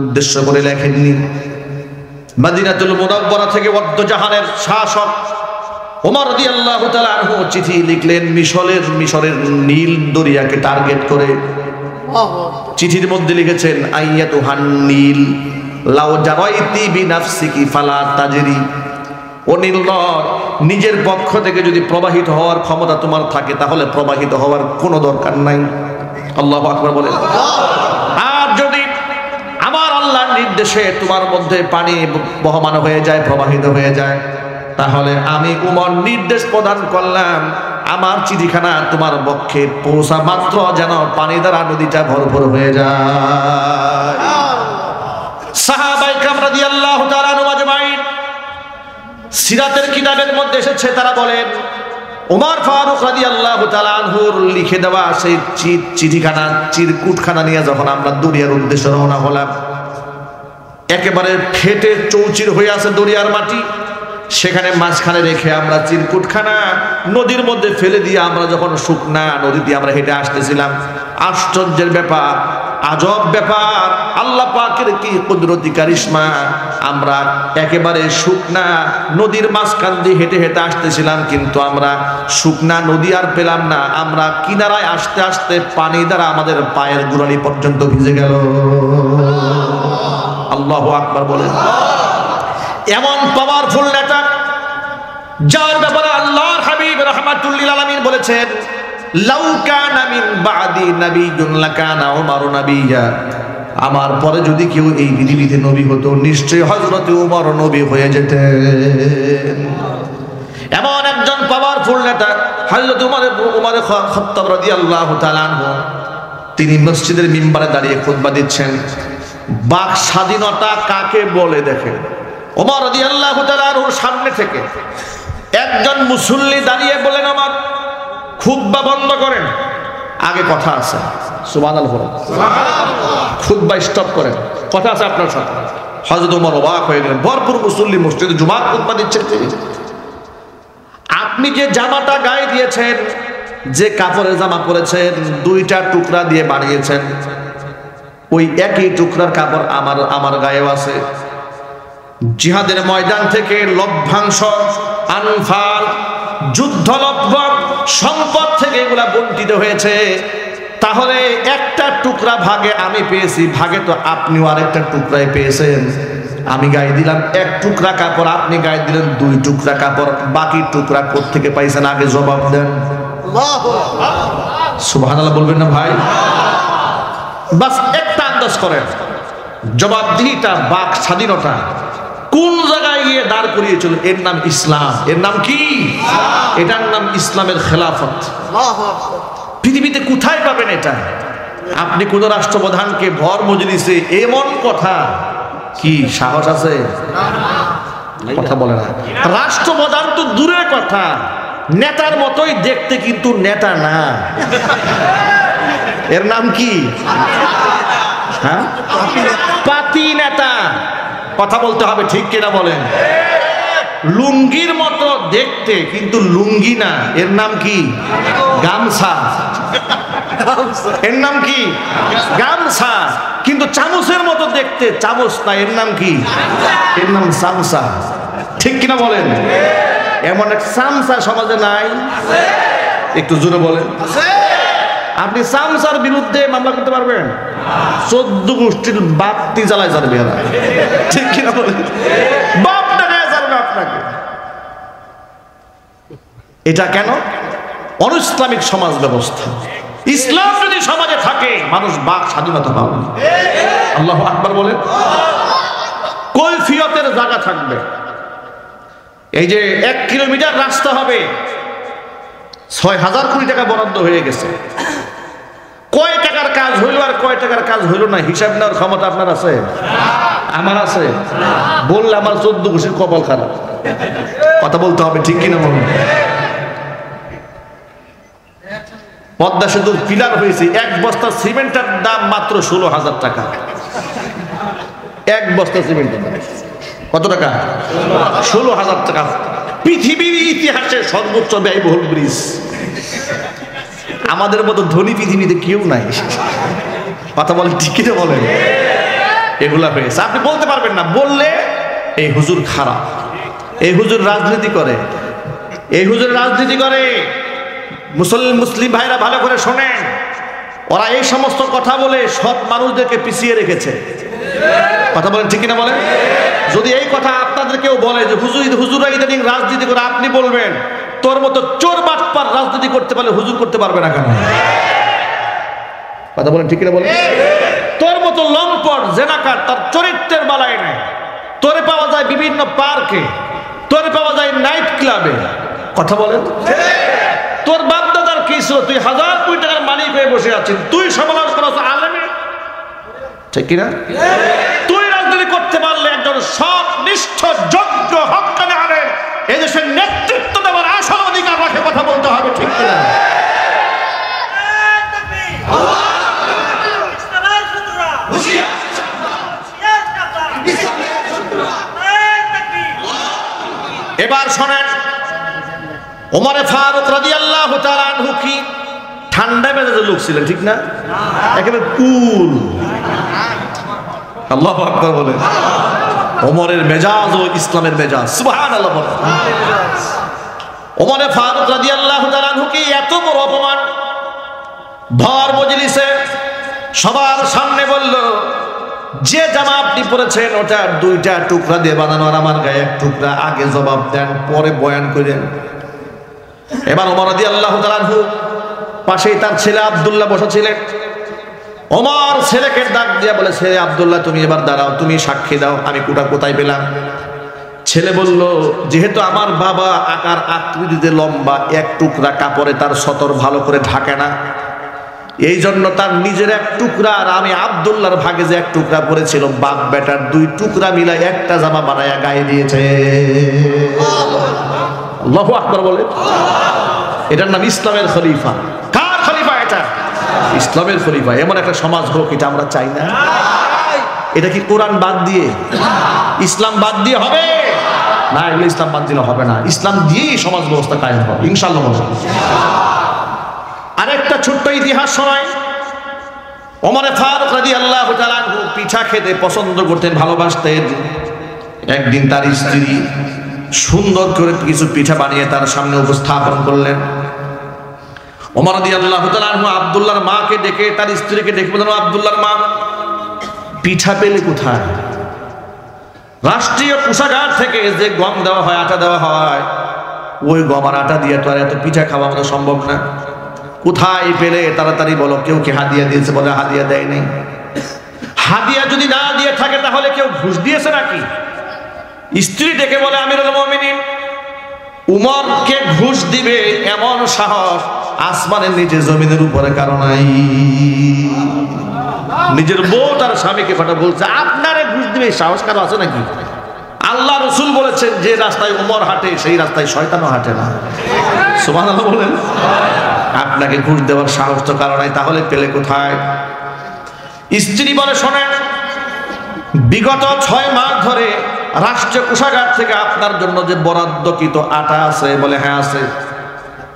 উদ্দেশ্য করে লেখেননি। মদিনাতুল মুনাওয়ারা থেকে ওয়াদ্দজাহানের শাসক ওমর রাদিয়াল্লাহু তাআলা আনহু চিঠি লিখলেন মিশরের নীল দরিয়াকে টার্গেট করে। চিঠির মধ্যে লিখেছেন, আইয়াতুহান নীল লাউ জারাইতি বিনাফসিকি ফালা তাজরি। ও নীল নদ, নিজের পক্ষ থেকে যদি প্রবাহিত হওয়ার ক্ষমতা তোমার থাকে তাহলে প্রবাহিত হওয়ার কোনো দরকার নাই। আল্লাহু আকবার বলেন। আর যদি আমার আল্লাহর নির্দেশে তোমার মধ্যে পানি বহমান হয়ে যায়, প্রবাহিত হয়ে যায়, তাহলে আমি উমর নির্দেশ প্রদান করলাম আমার চিঠিখানা তোমার পক্ষে পৌঁছা মাত্র যেন পানি দ্বারা নদীটা ভরপুর হয়ে যায়। সাহাবায়ে কেরাম রাদিয়াল্লাহু তাআলা আনহুম আজমাইন, সিরাতের কিতাবের মধ্যে এসেছে, তারা বলেন ওমর ফারুক রাদিয়াল্লাহু তাআলা আনহুর লিখে দেওয়া সেই চিঠিখানা, চিরকুটখানা নিয়ে যখন আমরা দরিয়ার উদ্দেশ্যে রওনা হলাম, একেবারে ফেটে চৌচির হয়ে আছে দরিয়ার মাটি, সেখানে মাঝখানে রেখে আমরা চিরকুটখানা নদীর মধ্যে ফেলে দিয়ে আমরা যখন শুকনা নদী দিয়ে আমরা হেঁটে আসতেছিলাম, আশ্চর্যের ব্যাপার, আজব ব্যাপার, আল্লাহ পাকের কি কুদরতি কারিশমা। আমরা একেবারে শুকনা নদীর মাঝখান দিয়ে হেঁটে হেঁটে আসতেছিলাম, কিন্তু আমরা শুকনা নদী আর পেলাম না। আমরা কিনারায় আসতে আসতে পানি দ্বারা আমাদের পায়ের গোড়ালি পর্যন্ত ভিজে গেল। আল্লাহু আকবার বলেন। এমন পাওয়ারফুল নেতা, যার ব্যাপারে আল্লাহর হাবিব রাহমাতুল লিল আলামিন বলেছেন, লাউ কানা মিন বাদি নাবিয়্যুন লাকানা উমরু নাবিয়্যা। আমার পরে যদি কেউ এই পৃথিবীতে নবী হতো, নিশ্চয়ই হযরত উমর নবী হয়ে যেতেন। এমন একজন পাওয়ারফুল নেতা হযরত উমর খাত্তাব রাদিয়াল্লাহু তাআলা আনহু, তিনি মসজিদের মিম্বারে দাঁড়িয়ে খুতবা দিচ্ছেন। বাক স্বাধীনতা কাকে বলে দেখেন। ওমর রাদিয়াল্লাহু তাআলা আনহুর সামনে থেকে একজন মুসল্লি দাঁড়িয়ে বলেন, আমার খুতবা বন্ধ করেন, আগে কথা আছে। সুবহানাল্লাহ, খুতবা স্টপ করেন, কথা আছে আপনার সাথে। হযরত ওমর অবাক হয়ে গেলেন, ভরপুর মুসল্লি মসজিদে জুমার খুতবা দিচ্ছেন তিনি। আপনি যে জামাটা গায়ে দিয়েছেন, যে কাপড়ের জামা পরেছেন, দুইটা টুকরা দিয়ে বানিয়েছেন, ওই একই টুকরার কাপড় আমার গায়েও আছে। জিহাদের ময়দান থেকে লভ্যাংশ, আনফাল, যুদ্ধলব্ধ সম্পদ থেকে এগুলা বণ্টিত হয়েছে। তাহলে একটা টুকরা ভাগে আমি পেয়েছি, ভাগে তো আপনিও আরেকটা টুকরায় পেয়েছেন। আমি গায়ে দিলাম এক টুকরা কাপড়, আপনি গায়ে দিলেন দুই টুকরা কাপড়, বাকি টুকরা কোত্থেকে পাইছেন আগে জবাব দেন। সুবহানাল্লাহ বলবেন না ভাই? বাস একটা আন্দাজ করেন, জবাবদিহিটা, বাক স্বাধীনতা কোন জায়গায় গিয়ে দাঁড় করিয়েছিল? এর নাম ইসলাম। এর নাম কি? এটার নাম ইসলামের খেলাফত। পৃথিবীতে কোথায় পাবেন এটা? আপনি কোন রাষ্ট্রপ্রধানকে ভর মজলিসে এমন কথা, কি সাহস আছে? কথা বলে না। রাষ্ট্রপ্রধান তো দূরের কথা, নেতার মতোই দেখতে, কিন্তু নেতা না। এর নাম কি? হ্যাঁ, পাতি নেতা। কথা বলতে হবে, ঠিক কিনা বলেন? লুঙ্গির মতো দেখতে, কিন্তু লুঙ্গি না। এর নাম কি? গামছা। এর নাম কি? গামছা। কিন্তু চামচের মতো দেখতে, চামচ না। এর নাম কি? এর নাম চামচা। ঠিক কিনা বলেন? এমন এক চামচা সমাজে নাই? একটু জোরে বলেন। আপনি চামচার বিরুদ্ধে মামলা করতে পারবেন? 14 গোষ্ঠীর বাপটি জ্বালায় যাবে এরা। ঠিক কিনা বলেন? বাপ দেখায় যাবে আপনাকে। এটা কেন? অনইসলামিক সমাজ ব্যবস্থা। ইসলাম যদি সমাজে থাকে, মানুষ বাক স্বাধীনতা পাবে। আল্লাহু আকবার বলেন। কৈফিয়তের জায়গা থাকবে। এই যে 1 কিলোমিটার রাস্তা হবে, 6,000 কোটি টাকা বরাদ্দ হয়ে গেছে। কয় টাকার কাজ হইল আর কয় টাকার কাজ হইল না, হিসাব নেওয়ার ক্ষমতা আপনার আছে? আমার আছে? বললে আমার 14 গোষ্ঠীর কপাল খারাপ। কথা বলতে হবে, ঠিক কিনা বলুন? পদ্মা সেতুর পিলার হয়েছে, এক বস্তা সিমেন্টের দাম মাত্র 16,000 টাকা। এক বস্তা সিমেন্টের দাম কত টাকা? 16,000 টাকা। পৃথিবীর ইতিহাসে সর্বোচ্চ ব্যয়বহুল ব্রিজ। আমাদের মতো ধনী পৃথিবীতে কেউ নাই। কথা বলেন, ঠিক কিনা বলেন? এগুলা হয়েছে। আপনি বলতে পারবেন না, বললে এই হুজুর খারাপ, এই হুজুর রাজনীতি করে, এই হুজুর রাজনীতি করে। মুসলিম ভাইরা ভালো করে শোনেন, ওরা এই সমস্ত কথা বলে সৎ মানুষদেরকে পিছিয়ে রেখেছে। কথা বলেন ঠিক কিনা বলেন? যদি এই কথা আপনাদের কেউ বলে যে হুজুরা ইদানিং রাজনীতি করে, আপনি বলবেন তোর মতো চোর বাটপার রাজনীতি করতে পারলে হুজুর করতে পারবে না কেন? কথা বলেন ঠিক কিনা বলেন? তোর মতো লম্পট জেনাকার, তার চরিত্রের বালাই নেই। তোরে পাওয়া যায় বিভিন্ন পার্কে, তোরে পাওয়া যায় নাইট ক্লাবে। কথা বলেন, তোর বাপ দাদার কিছু, তুই হাজার কোটি টাকার মালিক হয়ে বসে আছিস, তুই সমালোচনা করছ আলেমে, ঠিক কিনা? তুই রাজনীতি করতে পারলে একজন সৎ নিষ্ঠ যোগ্য হক্কানি আলেম এই দেশের নেতৃত্ব দেওয়ার আসল অধিকার রাখে। কথা বলতে হবে, ঠিক কিনা? এবার শোনেন, ওমর ফারুক রাদিয়াল্লাহু তাআলা আনহু কি ঠান্ডা মেজাজের লোক ছিলেন, ঠিক না? একেবারে কুল। আল্লাহু আকবার বলেন। ওমরের মেজাজ ও ইসলামের মেজাজ, সুবহানাল্লাহ বলেন। ওমর ফারুক রাদিয়াল্লাহু তাআলা আনহু কি এত বড় অপমান, ভর মজলিসে সবার সামনে বলল, যে জামা আপনি পরেছেন ওটা দুইটা টুকরা দিয়ে বানানো, আর আমার গায়ে এক টুকরা, আগে জবাব দেন পরে বয়ান করেন। এবার ওমর রাদিয়াল্লাহু তাআলা আনহু পাশেই তার ছেলে আব্দুল্লাহ বসা ছিলেন। ওমর ছেলেকে ডাক দিয়ে বলে, ছেলে আব্দুল্লাহ তুমি এবার দাঁড়াও, তুমি সাক্ষী দাও আমি কোটা কোথায় পেলাম। ছেলে বলল, যেহেতু আমার বাবা আকার আকৃতিতে লম্বা, এক টুকরা কাপড়ে তার সতর ভালো করে ঢাকে না, এই জন্য তার নিজের এক টুকরা আর আমি আব্দুল্লাহর ভাগে যে এক টুকরা পড়েছিল, বাপ বেটার দুই টুকরা মিলাই একটা জামা বানায়া গায়ে দিয়েছে। আল্লাহু আকবার বলে। এটার নাম ইসলামের খলিফা। কার খলিফা এটা? ইসলামের খলিফা। এমন একটা সমাজ হোক, এটা আমরা চাই না। এটা কি কোরআন বাদ দিয়ে, ইসলাম বাদ দিয়ে হবে না? এগুলো ইসলাম বাদ দিলে হবে না, ইসলাম দিয়েই সমাজ ব্যবস্থা কায়েম হবে ইনশাআল্লাহ। আরেকটা ছোট্ট ইতিহাস শোনাই। ওমর ফারুক রাদিয়াল্লাহু তাআলা আনহু পিঠা খেতে পছন্দ করতেন, ভালোবাসতেন। একদিন তার স্ত্রী সুন্দর করে কিছু পিঠা বানিয়ে তার সামনে উপস্থাপন করলেন। ওমর রাদিয়াল্লাহু তাআলা আনহু আব্দুল্লাহর মাকে ডেকে, তার স্ত্রীকে ডেকে বললেন, আব্দুল্লাহর মা, পিঠা পেলে কোথায়? রাষ্ট্রীয় কোষাগার থেকে যে গম দেওয়া হয়, আটা দেওয়া হয়, ওই গম আর আটা দিয়ে তো আর এত পিঠা খাওয়া আমাদের সম্ভব না। কোথায় পেলে তাড়াতাড়ি বলো। কেউ কি হাদিয়া দিয়েছে? বলে হাদিয়া দেয়নি। হাদিয়া যদি না দিয়ে থাকে তাহলে কেউ ঘুষ দিয়েছে নাকি? স্ত্রী ডেকে বলে, আমিরুল মুমিনিন, উমরকে ঘুষ দিবে এমন সাহস আসমানের নিচে জমিনের উপরে কারো নাই। নিজের বউ তার স্বামীকে ফাটা বলছে, আপনারে ঘুষ দিবে সাহস কারো আছে নাকি? আল্লাহ রাসূল বলেছেন, যে রাস্তায় উমর হাঁটে সেই রাস্তায় শয়তানও হাঁটে না। সুবহানাল্লাহ বলেন। আপনাকে ঘুষ দেওয়ার সাহস তো কারো নাই, তাহলে পেলে কোথায়? স্ত্রী বলে, শোনেন, বিগত 6 মাস ধরে রাষ্ট্রীয় কোষাগার থেকে আপনার জন্য যে বরাদ্দকৃত আটা আছে। বলে হ্যাঁ আছে।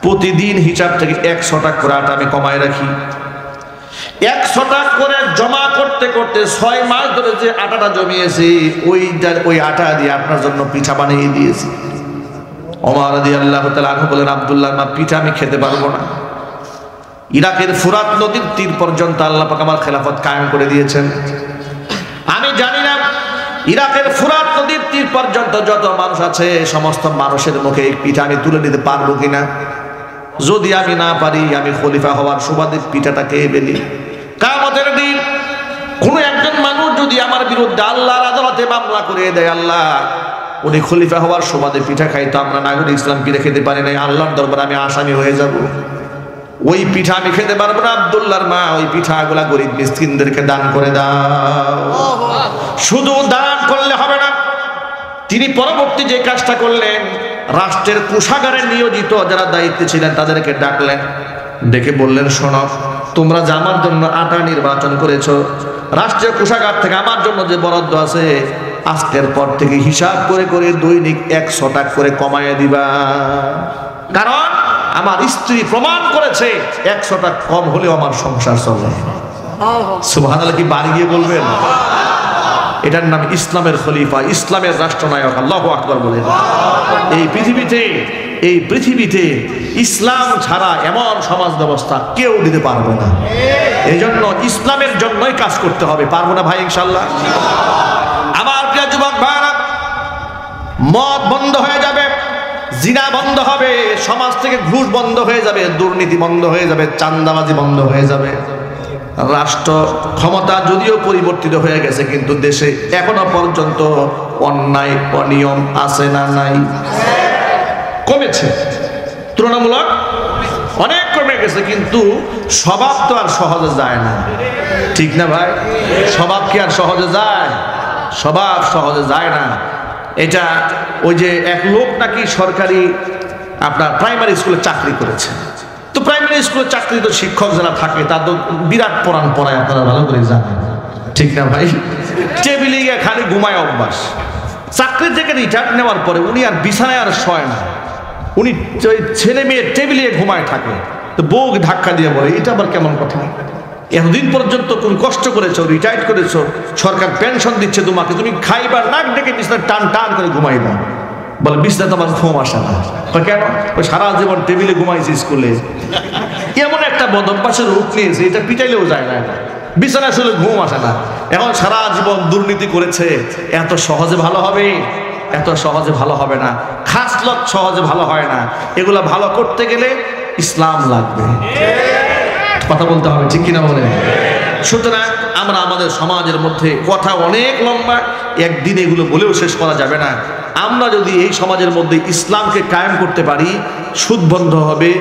প্রতিদিন হিসাব থেকে 100 টাকা করে আটা আমি কমায় রাখি। 100 টাকা করে জমা করতে করতে 6 মাস ধরে যে আটাটা জমিয়েছি, ওই আটা দিয়ে আপনার জন্য পিঠা বানিয়ে দিয়েছি। ওমর রাদিয়াল্লাহু তাআলা আনহু বলেন, আব্দুল্লাহর মা, পিঠা আমি খেতে পারবো না। ইরাকের ফুরাত নদীর তীর পর্যন্ত আল্লাহ পাক আমার খেলাফত কায়েম করে দিয়েছেন। আমি জানি না ইরাকের ফুরাত নদীর তীর পর্যন্ত যত মানুষ আছে, সমস্ত মানুষের মুখে এই পিঠা আমি তুলে নিতে পারবো কিনা। যদি আমি না পারি, আমি খলিফা হওয়ার সুবাদে পিঠাটা খেয়ে ফেলি। কিয়ামতের দিন কোন একজন মানুষ যদি আমার বিরুদ্ধে আল্লাহর আদালতে মামলা করে দেয়, আল্লাহ উনি খলিফা হওয়ার সুবাদে পিঠা খাই, তো আমরা নাগরিক ইসলাম পিঠা খেতে পারি নাই, আল্লাহর দরবারে আমি আসামি হয়ে যাব। ওই পিঠা আমি খেতে পারবো না। আব্দুল্লাহর মা, ওই পিঠাগুলা গরিব মিসকিনদেরকে দান করে দাও। শুধু দান করলে হবে না, তিনি পরবর্তী যে কাজটা করলেন, রাষ্ট্রের কোষাগারে নিয়োজিত যারা দায়িত্বে ছিলেন তাদেরকে ডাকলেন, ডেকে বললেন, শোনো, তোমরা যে আমার জন্য আটা নির্বাচন করেছো, রাষ্ট্রীয় কোষাগার থেকে আমার জন্য যে বরাদ্দ আছে, আজকের পর থেকে হিসাব করে করে দৈনিক 100 টাকা করে কমায় দিবা। কারণ আমার স্ত্রী প্রমাণ করেছে 100 টাকা কম হলেও আমার সংসার চলে। সুবহানাল্লাহ কি বাড়ি গিয়ে বলবেন? এটার নাম ইসলামের খলিফা, ইসলামের রাষ্ট্রনায়ক। আল্লাহু আকবার বলেন। এই পৃথিবীতে ইসলাম ছাড়া এমন সমাজ ব্যবস্থা কেউ দিতে পারবে না। এই জন্য ইসলামের জন্যই কাজ করতে হবে। পারবো না ভাই ইনশাল্লাহ? আমার প্রিয় যুবক ভাইরা, মদ বন্ধ হয়ে যাবে, জিনা বন্ধ হবে, সমাজ থেকে ঘুষ বন্ধ হয়ে যাবে, দুর্নীতি বন্ধ হয়ে যাবে, চাঁদাবাজি বন্ধ হয়ে যাবে। রাষ্ট্র ক্ষমতা যদিও পরিবর্তিত হয়ে গেছে, কিন্তু দেশে এখনো পর্যন্ত অন্যায় অনিয়ম আছে না নাই? কমেছে, তুলনামূলক অনেক কমে গেছে, কিন্তু স্বভাব তো আর সহজে যায় না, ঠিক না ভাই? স্বভাব কি আর সহজে যায়? স্বভাব সহজে যায় না। এটা ওই যে এক লোক নাকি সরকারি আপনার প্রাইমারি স্কুলে চাকরি করেছে, তো প্রাইমারি স্কুলে চাকরি তো শিক্ষক যারা থাকে তার তো বিরাট পড়ান পড়ায়, আপনারা ভালো করে জানেন, ঠিক না ভাই? টেবিলে গিয়ে খালি ঘুমায় অভ্যাস। চাকরি থেকে রিটায়ার নেওয়ার পরে উনি আর বিছানায় আর শয় না, উনি ওই ছেলে মেয়ে টেবিলে ঘুমায় থাকে। তো বউ ধাক্কা দিয়ে বলে, এটা আবার কেমন কথা? এতদিন পর্যন্ত তুমি কষ্ট করেছো, রিটায়ার করেছো, সরকার পেনশন দিচ্ছে তোমাকে, তুমি খাইবার নাক ডেকে বিছানা টান টান করে ঘুমাইবা। বলে বিছানা তোমার ঘুম আসে না। কেন? ওই সারা জীবন টেবিলে ঘুমাইছে স্কুলে, এমন একটা বদভ্যাসের রূপ নিয়েছে, এটা পিটাইলেও যায় না, বিছানা শুলে ঘুম আসে না। এখন সারা জীবন দুর্নীতি করেছে, এত সহজে ভালো হবে? এত সহজে ভালো হবে না। খাসলত সহজে ভালো হয় না, এগুলা ভালো করতে গেলে ইসলাম লাগবে, কথা বলতে হবে, ঠিক কিনা বলেন? সুতরাং আমরা আমাদের সমাজের মধ্যে কথা অনেক লম্বা, একদিন এগুলো বলেও শেষ করা যাবে না। আমরা যদি এই সমাজের মধ্যে ইসলামকে কায়েম করতে পারি, সুদ বন্ধ হবে।